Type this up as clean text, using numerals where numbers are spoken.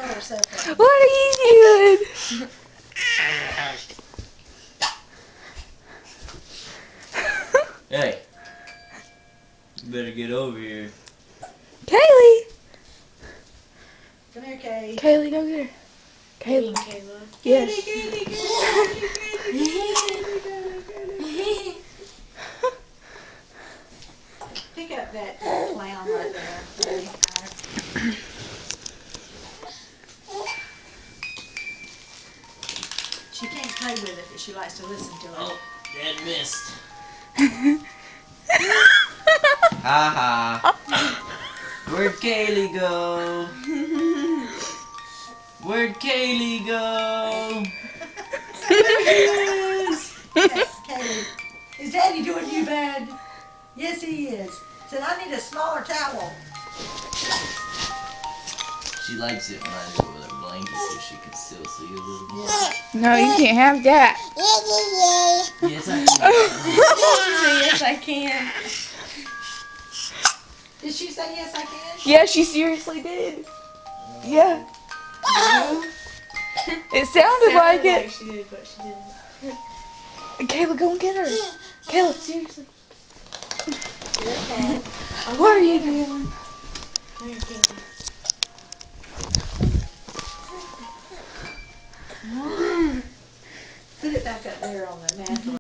show her something. What are you doing? Hey. You better get over here. Kaylee! Come here, Kay. Kaylee, go get her. Kaylee. Kayla. Yes. Pick up that clown right there, buddy. She can't play with it, but she likes to listen to it. Oh, Dad missed. Ha ha. Where'd Kaylee go? Where'd Kaylee go? There she is. Kaylee, is Daddy doing you bad? Yes, he is. Said, I need a smaller towel. She likes it when I do it with her blanket so she can still see a little bit. No, you can't have that. Yes, I can. Yes, I can. Did she say yes, I can? Yeah, she seriously did. Yeah. It sounded like it. She did, but she didn't. Kayla, go and get her. Kayla, seriously. Okay. What are you doing? Come here, Kayla. Put it back up there on the mantle.